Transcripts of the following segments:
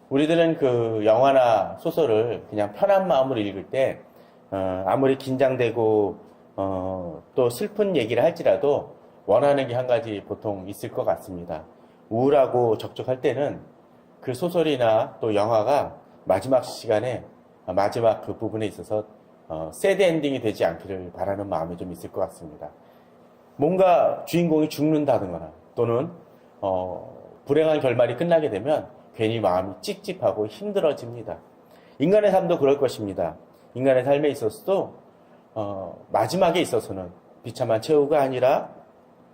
우리들은 그 영화나 소설을 그냥 편한 마음으로 읽을 때, 아무리 긴장되고, 또 슬픈 얘기를 할지라도 원하는 게 한 가지 보통 있을 것 같습니다. 우울하고 적적할 때는 그 소설이나 또 영화가 마지막 시간에, 마지막 그 부분에 있어서, 새드 엔딩이 되지 않기를 바라는 마음이 좀 있을 것 같습니다. 뭔가 주인공이 죽는다든가 또는 불행한 결말이 끝나게 되면 괜히 마음이 찝찝하고 힘들어집니다. 인간의 삶도 그럴 것입니다. 인간의 삶에 있어서도 마지막에 있어서는 비참한 최후가 아니라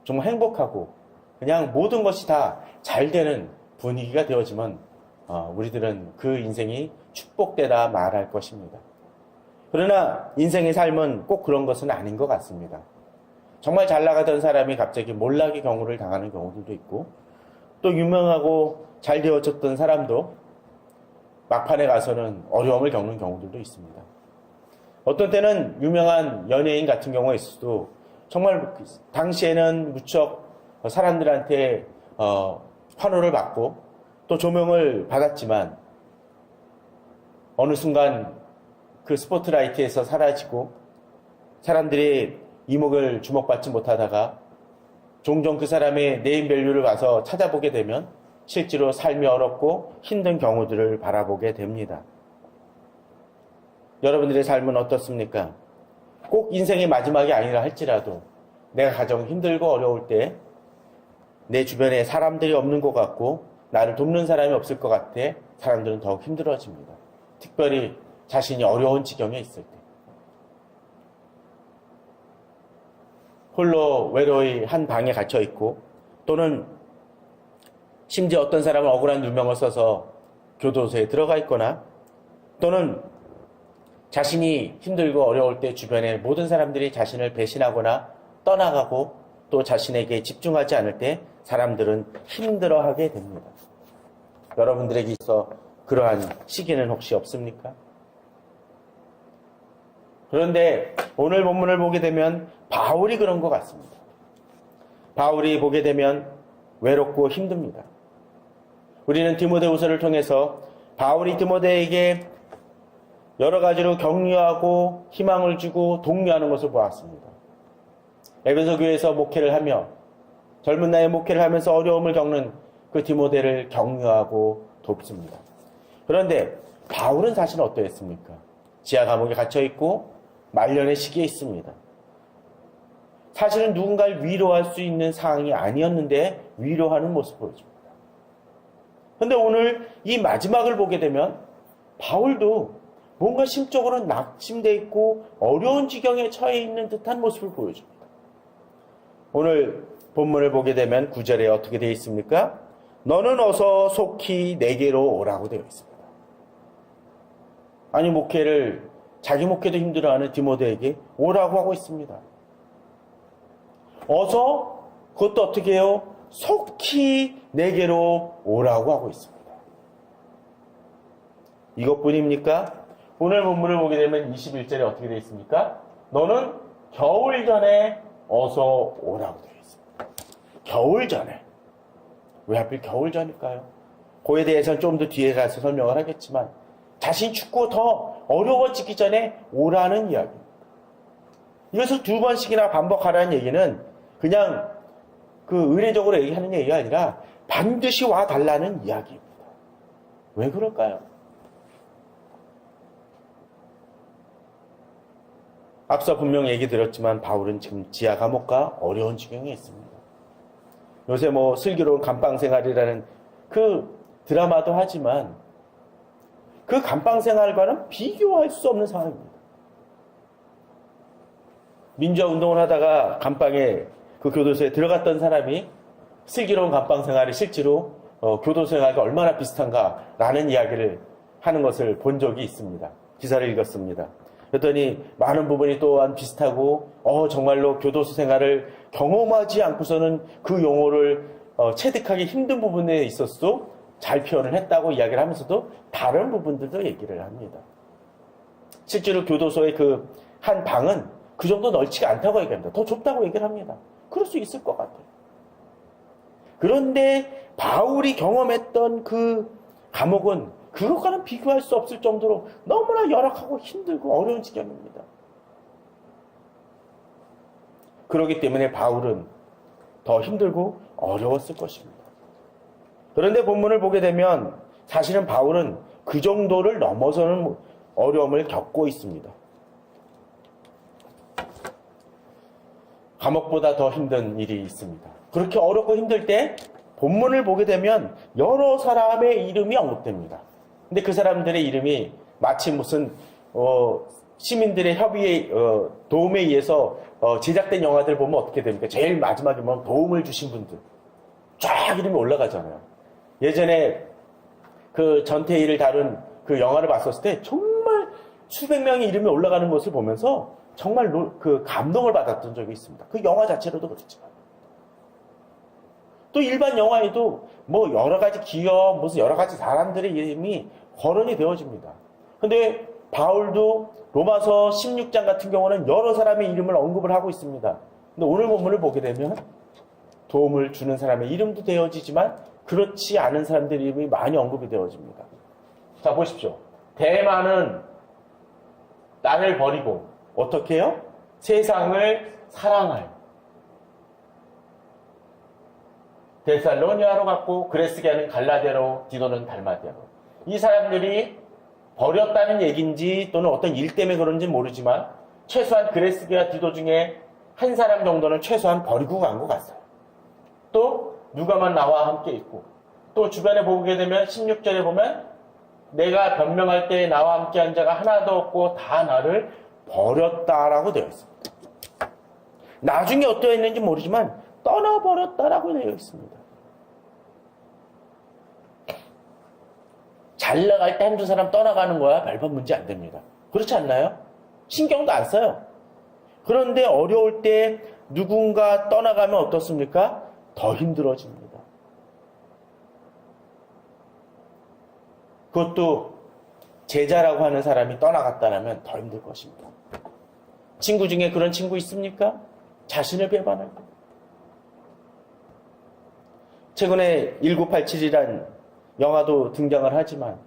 정말 행복하고 그냥 모든 것이 다 잘 되는 분위기가 되어지면 우리들은 그 인생이 축복되다 말할 것입니다. 그러나 인생의 삶은 꼭 그런 것은 아닌 것 같습니다. 정말 잘 나가던 사람이 갑자기 몰락의 경우를 당하는 경우들도 있고 또 유명하고 잘 되어졌던 사람도 막판에 가서는 어려움을 겪는 경우들도 있습니다. 어떤 때는 유명한 연예인 같은 경우가 있어도 정말 당시에는 무척 사람들한테 환호를 받고 또 조명을 받았지만 어느 순간 그 스포트라이트에서 사라지고 사람들이 이목을 주목받지 못하다가 종종 그 사람의 네임밸류를 와서 찾아보게 되면 실제로 삶이 어렵고 힘든 경우들을 바라보게 됩니다. 여러분들의 삶은 어떻습니까? 꼭 인생의 마지막이 아니라 할지라도 내가 가장 힘들고 어려울 때 내 주변에 사람들이 없는 것 같고 나를 돕는 사람이 없을 것 같아 사람들은 더욱 힘들어집니다. 특별히 자신이 어려운 지경에 있을 때. 홀로 외로이 한 방에 갇혀 있고 또는 심지어 어떤 사람은 억울한 누명을 써서 교도소에 들어가 있거나 또는 자신이 힘들고 어려울 때 주변에 모든 사람들이 자신을 배신하거나 떠나가고 또 자신에게 집중하지 않을 때 사람들은 힘들어하게 됩니다. 여러분들에게 있어 그러한 시기는 혹시 없습니까? 그런데 오늘 본문을 보게 되면 바울이 그런 것 같습니다. 바울이 보게 되면 외롭고 힘듭니다. 우리는 디모데후서를 통해서 바울이 디모데에게 여러 가지로 격려하고 희망을 주고 독려하는 것을 보았습니다. 에베소 교회에서 목회를 하며 젊은 나이에 목회를 하면서 어려움을 겪는 그 디모데를 격려하고 돕습니다. 그런데 바울은 사실 어떠했습니까? 지하 감옥에 갇혀있고 말년의 시기에 있습니다. 사실은 누군가를 위로할 수 있는 상황이 아니었는데 위로하는 모습을 보여줍니다. 그런데 오늘 이 마지막을 보게 되면 바울도 뭔가 심적으로 낙심되어 있고 어려운 지경에 처해 있는 듯한 모습을 보여줍니다. 오늘 본문을 보게 되면 9절에 어떻게 되어 있습니까? 너는 어서 속히 내게로 오라고 되어 있습니다. 아니 자기 목회도 힘들어하는 디모데에게 오라고 하고 있습니다. 어서 그것도 어떻게 해요? 속히 내게로 오라고 하고 있습니다. 이것뿐입니까? 오늘 본문을 보게 되면 21절에 어떻게 되어 있습니까? 너는 겨울 전에 어서 오라고 되어 있습니다. 겨울 전에. 왜 하필 겨울 전일까요? 그에 대해서는 좀 더 뒤에 가서 설명을 하겠지만 자신이 춥고 더 어려워지기 전에 오라는 이야기입니다. 이것을 두 번씩이나 반복하라는 얘기는 그냥 그 의례적으로 얘기하는 얘기가 아니라 반드시 와달라는 이야기입니다. 왜 그럴까요? 앞서 분명 얘기 드렸지만 바울은 지금 지하 감옥과 어려운 지경에 있습니다. 요새 슬기로운 감방 생활이라는 그 드라마도 하지만 그 감방 생활과는 비교할 수 없는 상황입니다. 민주화 운동을 하다가 감방에 그 교도소에 들어갔던 사람이 슬기로운 감방 생활이 실제로 교도소 생활과 얼마나 비슷한가라는 이야기를 하는 것을 본 적이 있습니다. 기사를 읽었습니다. 그랬더니 많은 부분이 또한 비슷하고 정말로 교도소 생활을 경험하지 않고서는 그 용어를 체득하기 힘든 부분에 있어서도 잘 표현을 했다고 이야기를 하면서도 다른 부분들도 얘기를 합니다. 실제로 교도소의 그 한 방은 그 정도 넓지가 않다고 얘기합니다. 더 좁다고 얘기를 합니다. 그럴 수 있을 것 같아요. 그런데 바울이 경험했던 그 감옥은 그것과는 비교할 수 없을 정도로 너무나 열악하고 힘들고 어려운 지경입니다. 그렇기 때문에 바울은 더 힘들고 어려웠을 것입니다. 그런데 본문을 보게 되면 사실은 바울은 그 정도를 넘어서는 어려움을 겪고 있습니다. 감옥보다 더 힘든 일이 있습니다. 그렇게 어렵고 힘들 때 본문을 보게 되면 여러 사람의 이름이 언급됩니다. 근데 그 사람들의 이름이 마치 무슨 시민들의 협의에 도움에 의해서 제작된 영화들 보면 어떻게 됩니까? 제일 마지막에 보면 도움을 주신 분들 쫙 이름이 올라가잖아요. 예전에 그 전태일을 다룬 그 영화를 봤었을 때 정말 수백 명의 이름이 올라가는 것을 보면서 정말 그 감동을 받았던 적이 있습니다. 그 영화 자체로도 그렇지만 또 일반 영화에도 뭐 여러 가지 기업, 무슨 여러 가지 사람들의 이름이 거론이 되어집니다. 근데 바울도 로마서 16장 같은 경우는 여러 사람의 이름을 언급을 하고 있습니다. 근데 오늘 본문을 보게 되면 도움을 주는 사람의 이름도 되어지지만 그렇지 않은 사람들의 이름이 많이 언급이 되어집니다. 자, 보십시오. 대만은 나를 버리고 어떻게 해요? 세상을 사랑하여 데살로니아로 갔고 그레스게는 갈라데로, 디도는 달마데로. 이 사람들이 버렸다는 얘기인지 또는 어떤 일 때문에 그런지 모르지만 최소한 그레스게와 디도 중에 한 사람 정도는 최소한 버리고 간 것 같아요. 또 누가만 나와 함께 있고 또 주변에 보게 되면 16절에 보면 내가 변명할 때 나와 함께 한 자가 하나도 없고 다 나를 버렸다라고 되어 있습니다. 나중에 어떠 했는지 모르지만 떠나버렸다라고 되어 있습니다. 잘 나갈 때 한두 사람 떠나가는 거야 별반 문제 안 됩니다. 그렇지 않나요? 신경도 안 써요. 그런데 어려울 때 누군가 떠나가면 어떻습니까? 더 힘들어집니다. 그것도 제자라고 하는 사람이 떠나갔다면 더 힘들 것입니다. 친구 중에 그런 친구 있습니까? 자신을 배반할 때. 최근에 1987이란 영화도 등장을 하지만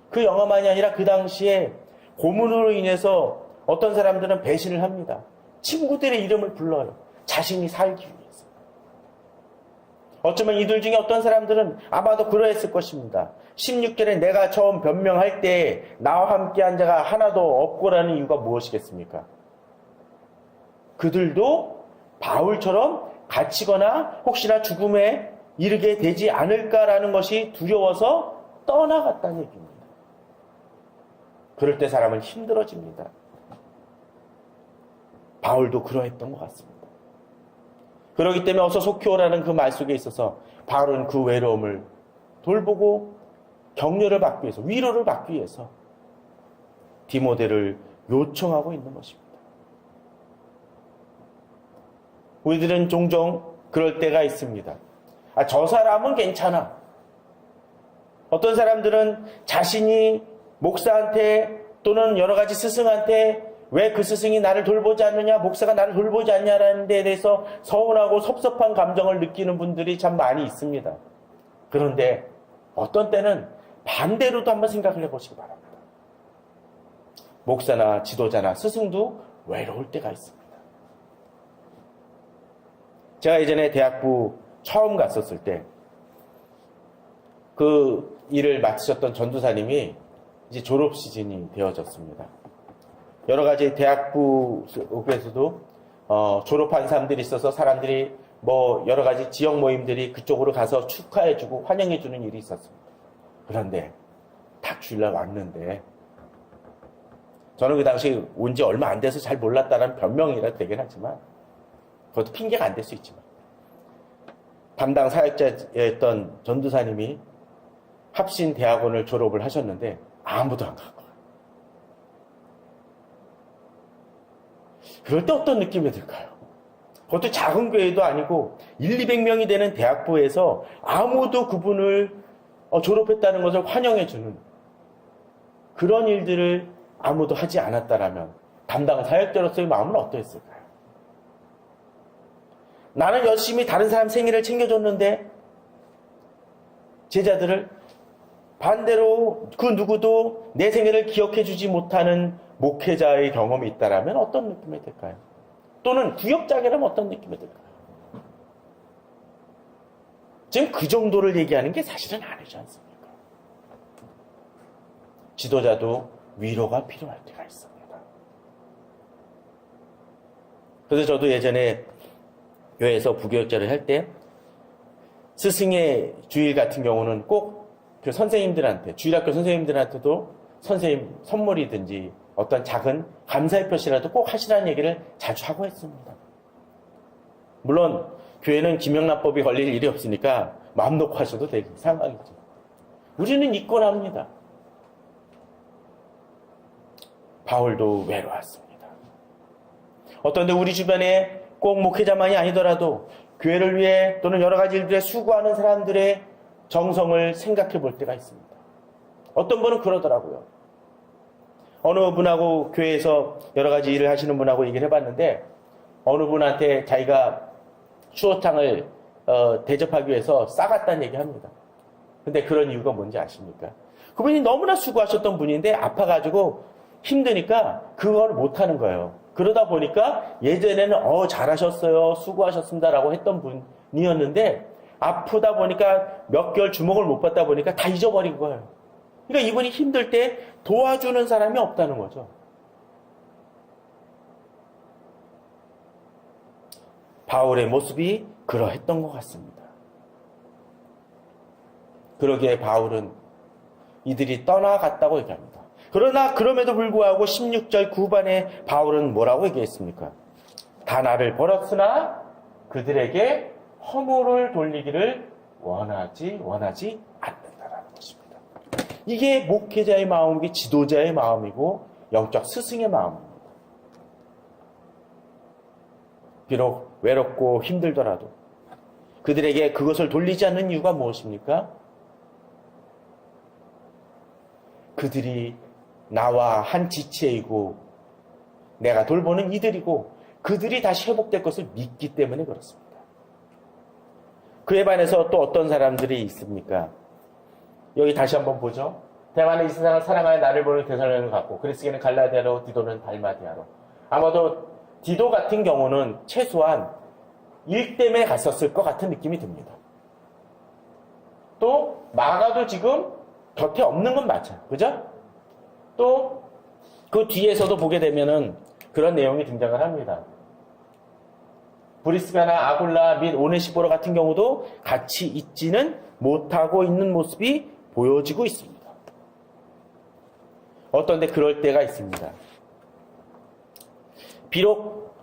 그 영화만이 아니라 그 당시에 고문으로 인해서 어떤 사람들은 배신을 합니다. 친구들의 이름을 불러요. 자신이 살기 위해서. 어쩌면 이들 중에 어떤 사람들은 아마도 그러했을 것입니다. 16절에 내가 처음 변명할 때 나와 함께 한 자가 하나도 없고라는 이유가 무엇이겠습니까? 그들도 바울처럼 갇히거나 혹시나 죽음에 이르게 되지 않을까라는 것이 두려워서 떠나갔다는 얘기입니다. 그럴 때 사람은 힘들어집니다. 바울도 그러했던 것 같습니다. 그렇기 때문에 어서 속히 오라는 그 말 속에 있어서 바울은 그 외로움을 돌보고 격려를 받기 위해서, 위로를 받기 위해서 디모데를 요청하고 있는 것입니다. 우리들은 종종 그럴 때가 있습니다. 저 사람은 괜찮아. 어떤 사람들은 자신이 목사한테 또는 여러 가지 스승한테 왜 그 스승이 나를 돌보지 않느냐, 목사가 나를 돌보지 않냐라는 데에 대해서 서운하고 섭섭한 감정을 느끼는 분들이 참 많이 있습니다. 그런데 어떤 때는 반대로도 한번 생각을 해보시기 바랍니다. 목사나 지도자나 스승도 외로울 때가 있습니다. 제가 예전에 대학부 처음 갔었을 때 그 일을 맡으셨던 전도사님이 이제 졸업 시즌이 되어졌습니다. 여러 가지 대학부에서도 졸업한 사람들이 있어서 사람들이 뭐 여러 가지 지역 모임들이 그쪽으로 가서 축하해주고 환영해주는 일이 있었습니다. 그런데 딱 주일날 왔는데 저는 그 당시 온 지 얼마 안 돼서 잘 몰랐다는 변명이라 되긴 하지만 그것도 핑계가 안 될 수 있지만 담당 사역자였던 전도사님이 합신 대학원을 졸업을 하셨는데 아무도 안 간 거예요. 그럴 때 어떤 느낌이 들까요? 그것도 작은 교회도 아니고 200명이 되는 대학부에서 아무도 그분을 졸업했다는 것을 환영해주는 그런 일들을 아무도 하지 않았다라면 담당 사역자로서의 마음은 어떠했을까요? 나는 열심히 다른 사람 생일을 챙겨줬는데 제자들을 반대로 그 누구도 내 생애를 기억해 주지 못하는 목회자의 경험이 있다라면 어떤 느낌이 될까요? 또는 구역장애라면 어떤 느낌이 될까요? 지금 그 정도를 얘기하는 게 사실은 아니지 않습니까? 지도자도 위로가 필요할 때가 있습니다. 그래서 저도 예전에 교회에서 부교육자를 할 때 스승의 주일 같은 경우는 꼭 그 선생님들한테, 주일학교 선생님들한테도 선생님 선물이든지 어떤 작은 감사의 표시라도 꼭 하시라는 얘기를 자주 하고 했습니다. 물론 교회는 김영란법이 걸릴 일이 없으니까 마음 놓고 하셔도 되는 상황이죠. 우리는 있곤 합니다. 바울도 외로웠습니다. 어떤데 우리 주변에 꼭 목회자만이 아니더라도 교회를 위해 또는 여러 가지 일들에 수고하는 사람들의 정성을 생각해 볼 때가 있습니다. 어떤 분은 그러더라고요. 어느 분하고 교회에서 여러 가지 일을 하시는 분하고 얘기를 해봤는데 어느 분한테 자기가 추어탕을 대접하기 위해서 싸갔다는 얘기합니다. 근데 그런 이유가 뭔지 아십니까? 그분이 너무나 수고하셨던 분인데 아파가지고 힘드니까 그걸 못하는 거예요. 그러다 보니까 예전에는 잘하셨어요, 수고하셨습니다라고 했던 분이었는데 아프다 보니까 몇 개월 주목을 못 받다 보니까 다 잊어버린 거예요. 그러니까 이분이 힘들 때 도와주는 사람이 없다는 거죠. 바울의 모습이 그러했던 것 같습니다. 그러기에 바울은 이들이 떠나갔다고 얘기합니다. 그러나 그럼에도 불구하고 16절 후반에 바울은 뭐라고 얘기했습니까? 다 나를 버렸으나 그들에게 허물을 돌리기를 원하지 않는다라는 것입니다. 이게 목회자의 마음이고 지도자의 마음이고 영적 스승의 마음입니다. 비록 외롭고 힘들더라도 그들에게 그것을 돌리지 않는 이유가 무엇입니까? 그들이 나와 한 지체이고 내가 돌보는 이들이고 그들이 다시 회복될 것을 믿기 때문에 그렇습니다. 그에 반해서 또 어떤 사람들이 있습니까? 여기 다시 한번 보죠. 대만은 이 세상을 사랑하여 나를 보는 대사령을 갖고 그리스게는 갈라디아로 디도는 달마디아로. 아마도 디도 같은 경우는 최소한 일 때문에 갔었을 것 같은 느낌이 듭니다. 또 마가도 지금 곁에 없는 건 맞아요. 그죠? 또 그 뒤에서도 보게 되면은 그런 내용이 등장을 합니다. 브리스가나 아굴라 및 오네시포로 같은 경우도 같이 있지는 못하고 있는 모습이 보여지고 있습니다. 어떤데 그럴 때가 있습니다. 비록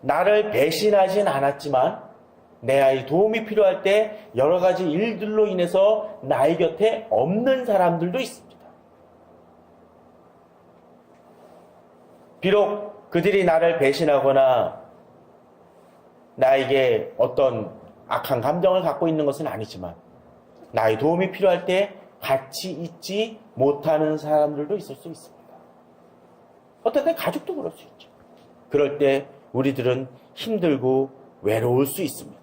나를 배신하진 않았지만 내 아이 도움이 필요할 때 여러 가지 일들로 인해서 나의 곁에 없는 사람들도 있습니다. 비록 그들이 나를 배신하거나 나에게 어떤 악한 감정을 갖고 있는 것은 아니지만 나의 도움이 필요할 때 같이 있지 못하는 사람들도 있을 수 있습니다. 어떤 때 가족도 그럴 수 있죠. 그럴 때 우리들은 힘들고 외로울 수 있습니다.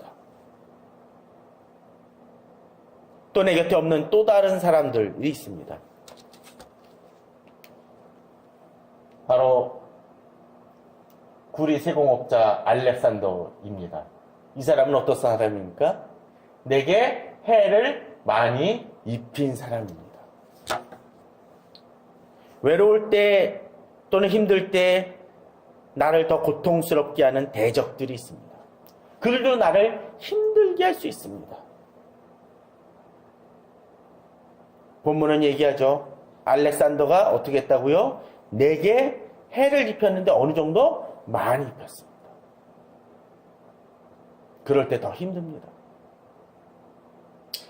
또 내 곁에 없는 또 다른 사람들이 있습니다. 바로 구리 세공업자 알렉산더입니다. 이 사람은 어떤 사람입니까? 내게 해를 많이 입힌 사람입니다. 외로울 때 또는 힘들 때 나를 더 고통스럽게 하는 대적들이 있습니다. 그들도 나를 힘들게 할 수 있습니다. 본문은 얘기하죠. 알렉산더가 어떻게 했다고요? 내게 해를 입혔는데 어느 정도? 많이 입혔습니다. 그럴 때 더 힘듭니다.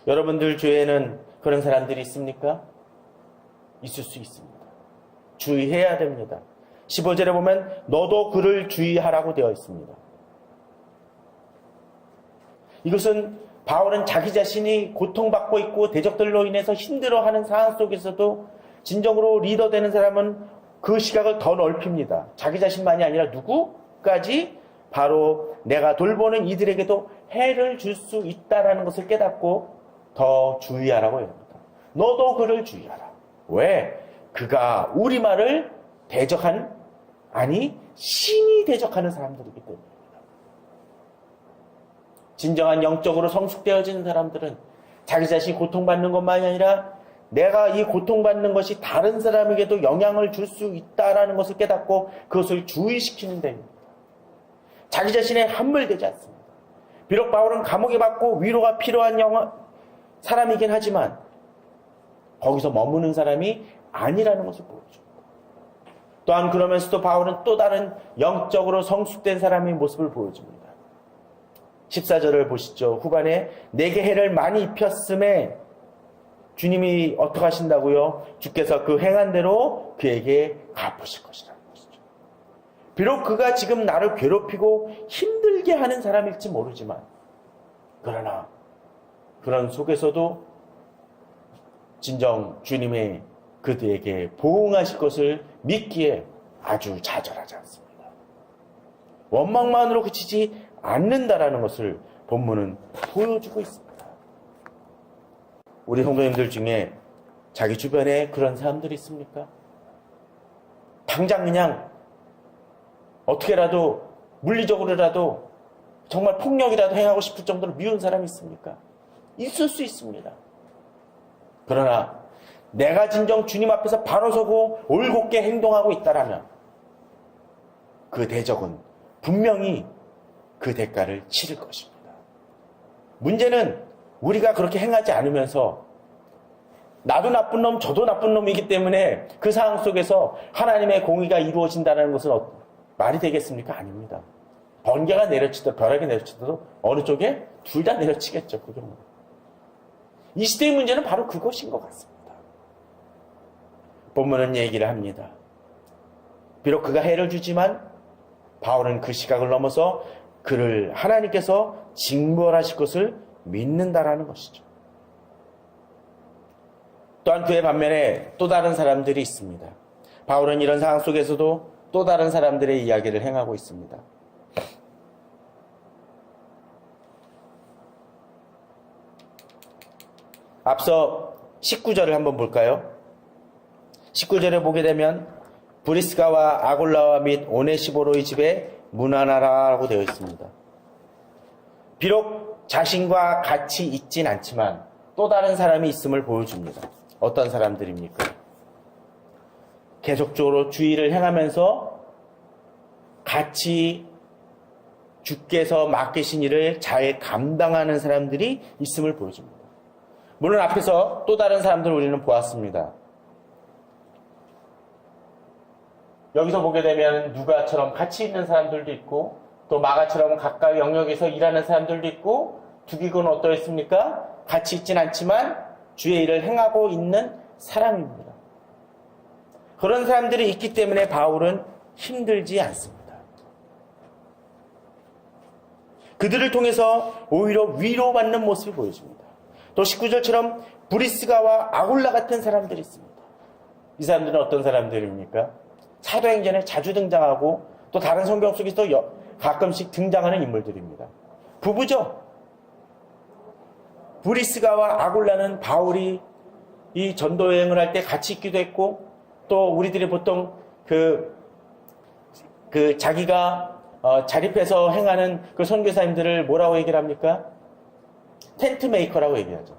여러분들 주위에는 그런 사람들이 있습니까? 있을 수 있습니다. 주의해야 됩니다. 15절에 보면 너도 그를 주의하라고 되어 있습니다. 이것은 바울은 자기 자신이 고통받고 있고 대적들로 인해서 힘들어하는 상황 속에서도 진정으로 리더 되는 사람은 그 시각을 더 넓힙니다. 자기 자신만이 아니라 누구까지 바로 내가 돌보는 이들에게도 해를 줄 수 있다는 것을 깨닫고 더 주의하라고 합니다. 너도 그를 주의하라. 왜? 그가 우리말을 아니 신이 대적하는 사람들이기 때문입니다. 진정한 영적으로 성숙되어지는 사람들은 자기 자신이 고통받는 것만이 아니라 내가 이 고통받는 것이 다른 사람에게도 영향을 줄 수 있다는 것을 깨닫고 그것을 주의시키는 데입니다. 자기 자신에 함몰되지 않습니다. 비록 바울은 감옥에 받고 위로가 필요한 사람이긴 하지만 거기서 머무는 사람이 아니라는 것을 보여줍니다. 또한 그러면서도 바울은 또 다른 영적으로 성숙된 사람의 모습을 보여줍니다. 14절을 보시죠. 후반에 내게 해를 많이 입혔음에 주님이 어떻게 하신다고요? 주께서 그 행한 대로 그에게 갚으실 것이라는 것이죠. 비록 그가 지금 나를 괴롭히고 힘들게 하는 사람일지 모르지만 그러나 그런 속에서도 진정 주님의 그들에게 보응하실 것을 믿기에 아주 좌절하지 않습니다. 원망만으로 그치지 않는다라는 것을 본문은 보여주고 있습니다. 우리 성도님들 중에 자기 주변에 그런 사람들이 있습니까? 당장 그냥 어떻게라도 물리적으로라도 정말 폭력이라도 행하고 싶을 정도로 미운 사람이 있습니까? 있을 수 있습니다. 그러나 내가 진정 주님 앞에서 바로 서고 올곧게 행동하고 있다라면 그 대적은 분명히 그 대가를 치를 것입니다. 문제는 우리가 그렇게 행하지 않으면서 나도 나쁜 놈, 저도 나쁜 놈이기 때문에 그 상황 속에서 하나님의 공의가 이루어진다는 것은 말이 되겠습니까? 아닙니다. 번개가 내려치도 벼락이 내려치도 어느 쪽에 둘 다 내려치겠죠. 그 경우. 이 시대의 문제는 바로 그것인 것 같습니다. 본문은 얘기를 합니다. 비록 그가 해를 주지만 바울은 그 시각을 넘어서 그를 하나님께서 징벌하실 것을 믿는다라는 것이죠. 또한 그의 반면에 또 다른 사람들이 있습니다. 바울은 이런 상황 속에서도 또 다른 사람들의 이야기를 행하고 있습니다. 앞서 19절을 한번 볼까요? 19절에 보게 되면 브리스가와 아굴라와 및 오네시보로의 집에 문안하라고 되어 있습니다. 비록 자신과 같이 있진 않지만 또 다른 사람이 있음을 보여줍니다. 어떤 사람들입니까? 계속적으로 주의를 행하면서 같이 주께서 맡기신 일을 잘 감당하는 사람들이 있음을 보여줍니다. 물론 앞에서 또 다른 사람들을 우리는 보았습니다. 여기서 보게 되면 누가처럼 같이 있는 사람들도 있고 또 마가처럼 가까이 영역에서 일하는 사람들도 있고 두기고는 어떠했습니까? 같이 있진 않지만 주의 일을 행하고 있는 사람입니다. 그런 사람들이 있기 때문에 바울은 힘들지 않습니다. 그들을 통해서 오히려 위로받는 모습을 보여줍니다. 또 19절처럼 브리스가와 아굴라 같은 사람들이 있습니다. 이 사람들은 어떤 사람들입니까? 사도행전에 자주 등장하고 또 다른 성경 속에서도 가끔씩 등장하는 인물들입니다. 부부죠. 브리스가와 아굴라는 바울이 이 전도 여행을 할 때 같이 있기도 했고 또 우리들이 보통 자기가 자립해서 행하는 그 선교사님들을 뭐라고 얘기를 합니까? 텐트 메이커라고 얘기하죠.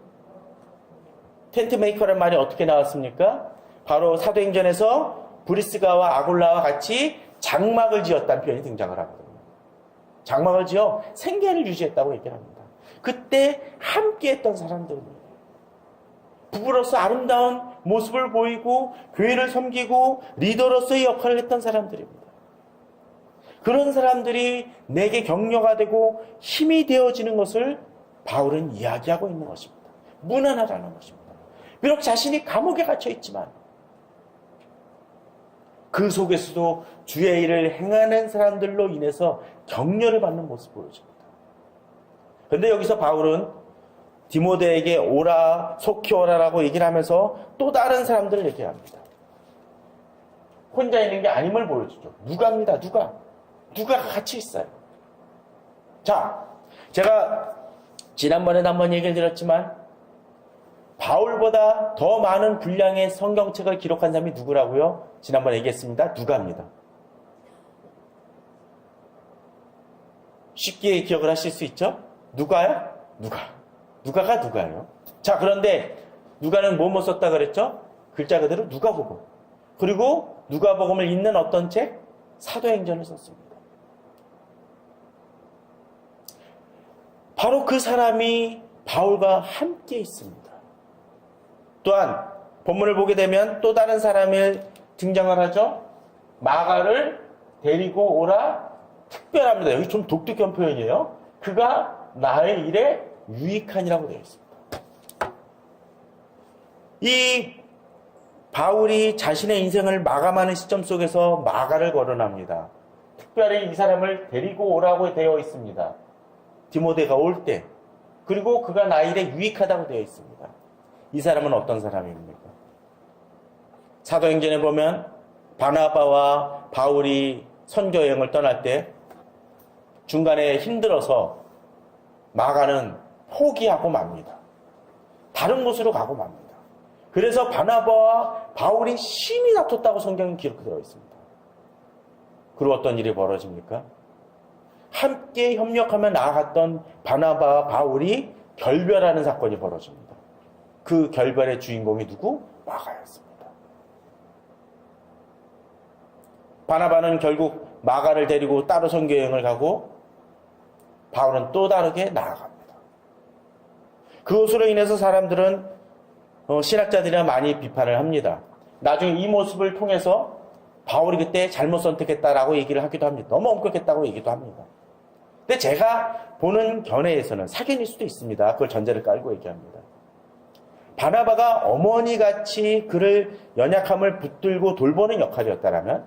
텐트 메이커라는 말이 어떻게 나왔습니까? 바로 사도행전에서 브리스가와 아굴라와 같이 장막을 지었다는 표현이 등장을 하거든요. 장막을 지어 생계를 유지했다고 얘기를 합니다. 그때 함께 했던 사람들입니다. 부부로서 아름다운 모습을 보이고 교회를 섬기고 리더로서의 역할을 했던 사람들입니다. 그런 사람들이 내게 격려가 되고 힘이 되어지는 것을 바울은 이야기하고 있는 것입니다. 무난하다는 것입니다. 비록 자신이 감옥에 갇혀 있지만 그 속에서도 주의 일을 행하는 사람들로 인해서 격려를 받는 모습을 보여줍니다. 그런데 여기서 바울은 디모데에게 오라, 속히 오라라고 얘기를 하면서 또 다른 사람들을 얘기합니다. 혼자 있는 게 아님을 보여주죠. 누가입니다. 누가가 같이 있어요. 자, 제가 지난번에도 한번 얘기를 드렸지만 바울보다 더 많은 분량의 성경책을 기록한 사람이 누구라고요? 지난번에 얘기했습니다. 누가입니다. 쉽게 기억을 하실 수 있죠? 누가요? 누가가 누가예요? 자, 그런데 누가는 뭐뭐 썼다 그랬죠? 글자 그대로 누가복음. 그리고 누가복음을 잇는 어떤 책? 사도행전을 썼습니다. 바로 그 사람이 바울과 함께 있습니다. 또한 본문을 보게 되면 또 다른 사람을 등장을 하죠. 마가를 데리고 오라. 특별합니다. 여기 좀 독특한 표현이에요. 그가 나의 일에 유익하니라고 되어 있습니다. 이 바울이 자신의 인생을 마감하는 시점 속에서 마가를 거론합니다. 특별히 이 사람을 데리고 오라고 되어 있습니다. 디모데가 올 때. 그리고 그가 나의 일에 유익하다고 되어 있습니다. 이 사람은 어떤 사람입니까? 사도행전에 보면 바나바와 바울이 선교여행을 떠날 때 중간에 힘들어서 마가는 포기하고 맙니다. 다른 곳으로 가고 맙니다. 그래서 바나바와 바울이 심히 다퉜다고 성경에 기록되어 있습니다. 그리고 어떤 일이 벌어집니까? 함께 협력하며 나아갔던 바나바와 바울이 결별하는 사건이 벌어집니다. 그 결별의 주인공이 누구? 마가였습니다. 바나바는 결국 마가를 데리고 따로 선교여행을 가고 바울은 또 다르게 나아갑니다. 그것으로 인해서 사람들은 신학자들이나 많이 비판을 합니다. 나중에 이 모습을 통해서 바울이 그때 잘못 선택했다라고 얘기를 하기도 합니다. 너무 엄격했다고 얘기도 합니다. 근데 제가 보는 견해에서는 사견일 수도 있습니다. 그걸 전제를 깔고 얘기합니다. 바나바가 어머니같이 그를 연약함을 붙들고 돌보는 역할이었다면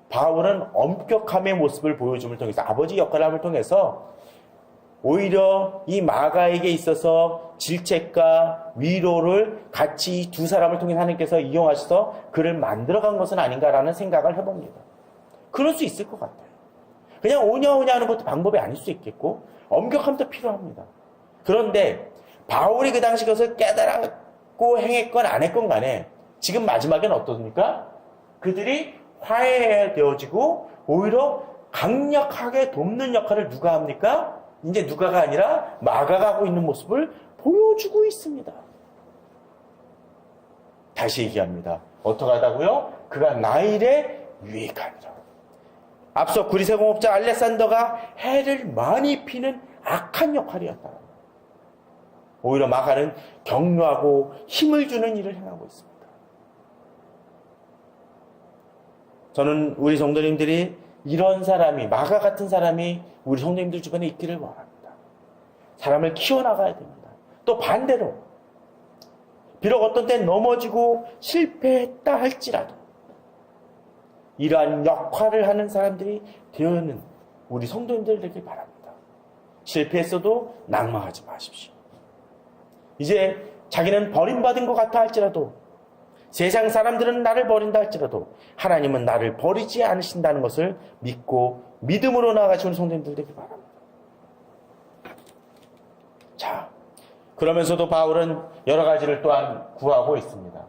바울은 엄격함의 모습을 보여줌을 통해서 아버지 역할을 함을 통해서 오히려 이 마가에게 있어서 질책과 위로를 같이 두 사람을 통해 하나님께서 이용하셔서 그를 만들어간 것은 아닌가라는 생각을 해봅니다. 그럴 수 있을 것 같아요. 그냥 오냐오냐 하는 것도 방법이 아닐 수 있겠고 엄격함도 필요합니다. 그런데 바울이 그 당시 그것을 깨달았고 행했건 안 했건 간에 지금 마지막에는 어떻습니까? 그들이 화해되어지고 오히려 강력하게 돕는 역할을 누가 합니까? 이제 누가가 아니라 마가가 하고 있는 모습을 보여주고 있습니다. 다시 얘기합니다. 어떻게 하다고요? 그가 나의 일에 유익하니라. 앞서 구리세공업자 알렉산더가 해를 많이 피는 악한 역할이었다. 오히려 마가는 격려하고 힘을 주는 일을 행하고 있습니다. 저는 우리 성도님들이 이런 사람이, 마가 같은 사람이 우리 성도님들 주변에 있기를 원합니다. 사람을 키워나가야 됩니다. 또 반대로 비록 어떤 때 넘어지고 실패했다 할지라도 이러한 역할을 하는 사람들이 되어있는 우리 성도님들 되길 바랍니다. 실패했어도 낙망하지 마십시오. 이제 자기는 버림받은 것 같아 할지라도 세상 사람들은 나를 버린다 할지라도 하나님은 나를 버리지 않으신다는 것을 믿고 믿음으로 나아가시는 성도님들 되길 바랍니다. 자, 그러면서도 바울은 여러 가지를 또한 구하고 있습니다.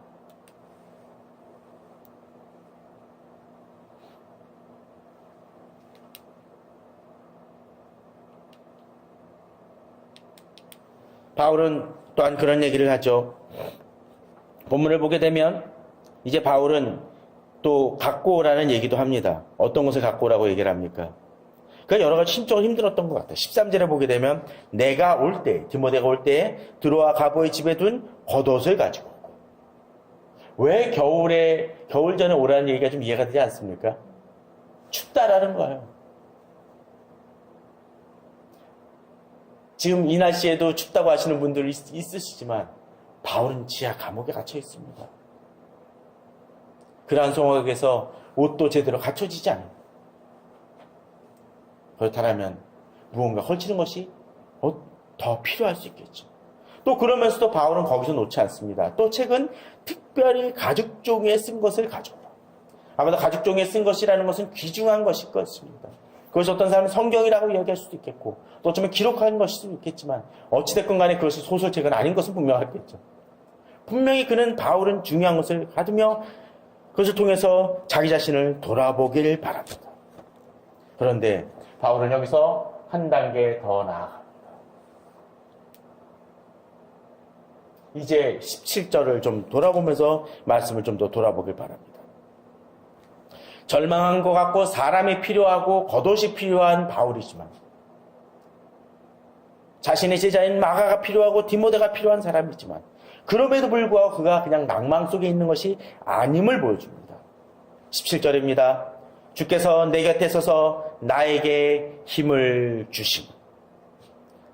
바울은 또한 그런 얘기를 하죠. 본문을 보게 되면 이제 바울은 또 갖고 오라는 얘기도 합니다. 어떤 것을 갖고 오라고 얘기를 합니까? 그러니까 여러 가지 심적으로 힘들었던 것 같아요. 13절에 보게 되면 내가 올 때, 디모데가 올 때 드로아 가보의 집에 둔 겉옷을 가지고 오고. 왜 겨울 전에 오라는 얘기가 좀 이해가 되지 않습니까? 춥다라는 거예요. 지금 이 날씨에도 춥다고 하시는 분들 있으시지만 바울은 지하 감옥에 갇혀 있습니다. 그러한 상황에서 옷도 제대로 갖춰지지 않아요. 그렇다면 무언가 걸치는 것이 더 필요할 수 있겠죠. 또 그러면서도 바울은 거기서 놓지 않습니다. 또 책은 특별히 가죽종이에 쓴 것을 가져오라. 아마도 가죽종이에 쓴 것이라는 것은 귀중한 것일 것입니다. 그것이 어떤 사람은 성경이라고 이야기할 수도 있겠고 또 어쩌면 기록한 것일 수도 있겠지만 어찌됐건 간에 그것이 소설책은 아닌 것은 분명하겠죠. 분명히 바울은 중요한 것을 가두며 그것을 통해서 자기 자신을 돌아보길 바랍니다. 그런데 바울은 여기서 한 단계 더 나아갑니다. 이제 17절을 좀 돌아보면서 말씀을 좀 더 돌아보길 바랍니다. 절망한 것 같고 사람이 필요하고 겉옷이 필요한 바울이지만 자신의 제자인 마가가 필요하고 디모데가 필요한 사람이지만 그럼에도 불구하고 그가 그냥 낭망 속에 있는 것이 아님을 보여줍니다. 17절입니다. 주께서 내 곁에 서서 나에게 힘을 주시고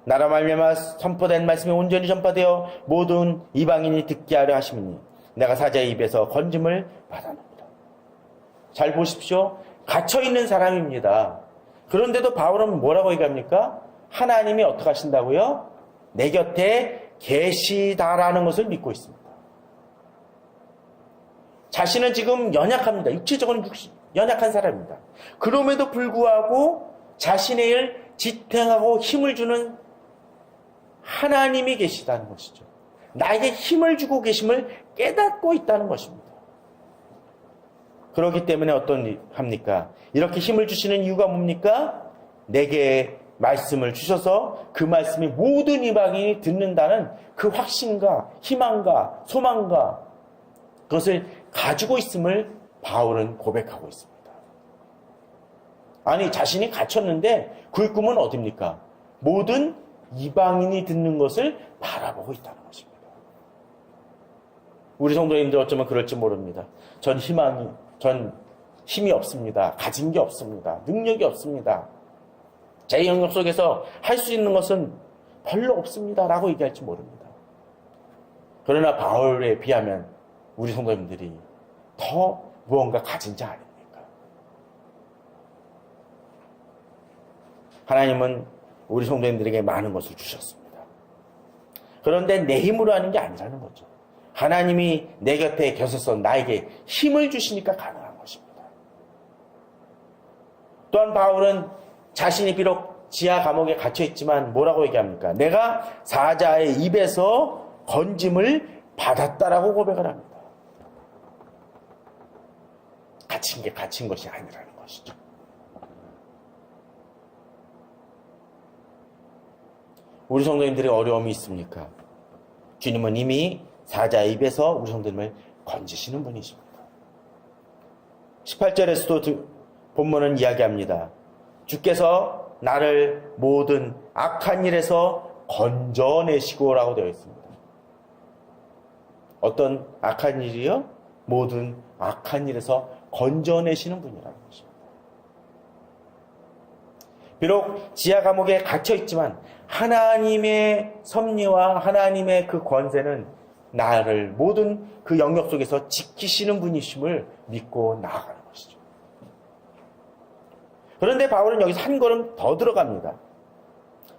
나라 말미암아 선포된 말씀이 온전히 전파되어 모든 이방인이 듣게 하려 하심이니 내가 사자의 입에서 건짐을 받았느니라. 잘 보십시오. 갇혀있는 사람입니다. 그런데도 바울은 뭐라고 얘기합니까? 하나님이 어떻게 하신다고요? 내 곁에 계시다라는 것을 믿고 있습니다. 자신은 지금 연약합니다. 육체적으로 연약한 사람입니다. 그럼에도 불구하고 자신의 일 지탱하고 힘을 주는 하나님이 계시다는 것이죠. 나에게 힘을 주고 계심을 깨닫고 있다는 것입니다. 그렇기 때문에 합니까? 이렇게 힘을 주시는 이유가 뭡니까? 내게 말씀을 주셔서 그 말씀이 모든 이방인이 듣는다는 그 확신과 희망과 소망과 그것을 가지고 있음을 바울은 고백하고 있습니다. 아니, 자신이 갇혔는데 그 꿈은 어딥니까? 모든 이방인이 듣는 것을 바라보고 있다는 것입니다. 우리 성도님들 어쩌면 그럴지 모릅니다. 전 힘이 없습니다. 가진 게 없습니다. 능력이 없습니다. 제 영역 속에서 할 수 있는 것은 별로 없습니다. 라고 얘기할지 모릅니다. 그러나 바울에 비하면 우리 성도님들이 더 무언가 가진 자 아닙니까? 하나님은 우리 성도님들에게 많은 것을 주셨습니다. 그런데 내 힘으로 하는 게 아니라는 거죠. 하나님이 내 곁에 계셔서 나에게 힘을 주시니까 가능한 것입니다. 또한 바울은 자신이 비록 지하 감옥에 갇혀있지만 뭐라고 얘기합니까? 내가 사자의 입에서 건짐을 받았다라고 고백을 합니다. 갇힌 게 갇힌 것이 아니라는 것이죠. 우리 성도님들의 어려움이 있습니까? 주님은 이미 사자의 입에서 우리 성도님을 건지시는 분이십니다. 18절에서도 본문은 이야기합니다. 주께서 나를 모든 악한 일에서 건져내시고라고 되어 있습니다. 어떤 악한 일이요? 모든 악한 일에서 건져내시는 분이라는 것입니다. 비록 지하 감옥에 갇혀 있지만 하나님의 섭리와 하나님의 그 권세는 나를 모든 그 영역 속에서 지키시는 분이심을 믿고 나아가는 것이죠. 그런데 바울은 여기서 한 걸음 더 들어갑니다.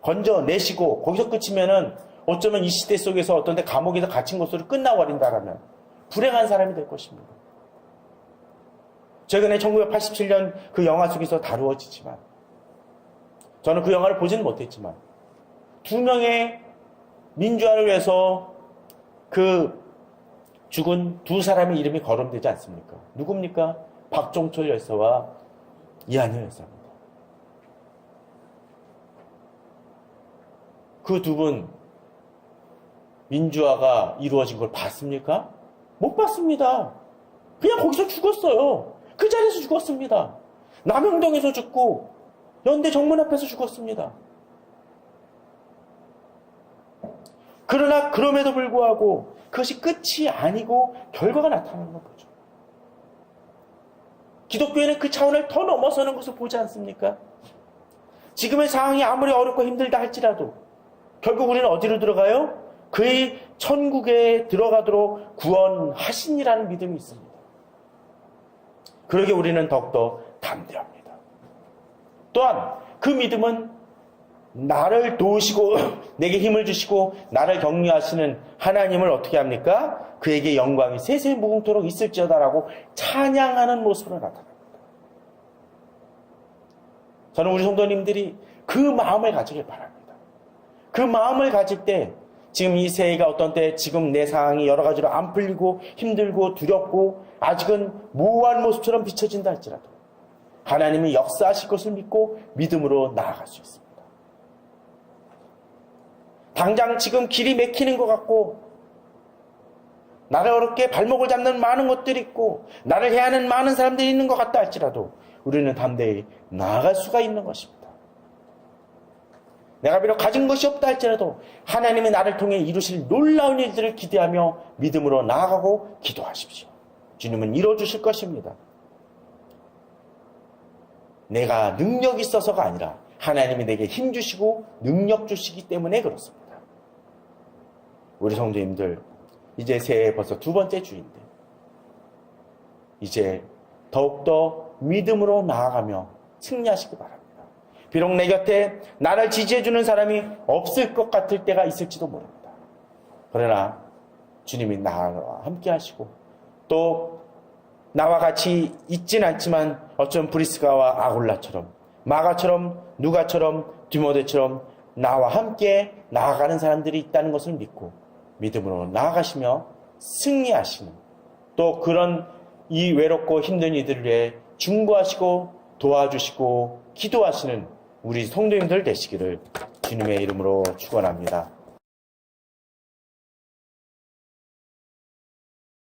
건져내시고 거기서 끝이면은 어쩌면 이 시대 속에서 어떤 데 감옥에서 갇힌 것으로 끝나버린다라면 불행한 사람이 될 것입니다. 최근에 1987년 그 영화 속에서 다루어지지만 저는 그 영화를 보지는 못했지만 2명의 민주화를 위해서 그 죽은 2사람의 이름이 거론되지 않습니까? 누굽니까? 박종철 열사와 이한열 열사입니다. 그 2분 민주화가 이루어진 걸 봤습니까? 못 봤습니다. 그냥 거기서 죽었어요. 그 자리에서 죽었습니다. 남영동에서 죽고 연대 정문 앞에서 죽었습니다. 그러나 그럼에도 불구하고 그것이 끝이 아니고 결과가 나타나는 거죠. 기독교에는 그 차원을 더 넘어서는 것을 보지 않습니까? 지금의 상황이 아무리 어렵고 힘들다 할지라도 결국 우리는 어디로 들어가요? 그의 천국에 들어가도록 구원하신이라는 믿음이 있습니다. 그러게 우리는 더욱더 담대합니다. 또한 그 믿음은 나를 도우시고 내게 힘을 주시고 나를 격려하시는 하나님을 어떻게 합니까? 그에게 영광이 세세 무궁토록 있을지어다라고 찬양하는 모습으로 나타납니다. 저는 우리 성도님들이 그 마음을 가지길 바랍니다. 그 마음을 가질 때 지금 이 새해가 어떤 때 지금 내 상황이 여러 가지로 안 풀리고 힘들고 두렵고 아직은 모호한 모습처럼 비춰진다 할지라도 하나님이 역사하실 것을 믿고 믿음으로 나아갈 수 있습니다. 당장 지금 길이 막히는 것 같고 나를 어렵게 발목을 잡는 많은 것들이 있고 나를 해하는 많은 사람들이 있는 것 같다 할지라도 우리는 담대히 나아갈 수가 있는 것입니다. 내가 비록 가진 것이 없다 할지라도 하나님이 나를 통해 이루실 놀라운 일들을 기대하며 믿음으로 나아가고 기도하십시오. 주님은 이루어주실 것입니다. 내가 능력이 있어서가 아니라 하나님이 내게 힘 주시고 능력 주시기 때문에 그렇습니다. 우리 성도님들 이제 새해 벌써 두 번째 주인데 이제 더욱더 믿음으로 나아가며 승리하시기 바랍니다. 비록 내 곁에 나를 지지해주는 사람이 없을 것 같을 때가 있을지도 모릅니다. 그러나 주님이 나와 함께 하시고 또 나와 같이 있진 않지만 어쩌면 브리스가와 아굴라처럼 마가처럼 누가처럼 디모데처럼 나와 함께 나아가는 사람들이 있다는 것을 믿고 믿음으로 나아가시며 승리하시는 또 그런 이 외롭고 힘든 이들을 위해 중보하시고 도와주시고 기도하시는 우리 성도님들 되시기를 주님의 이름으로 축원합니다.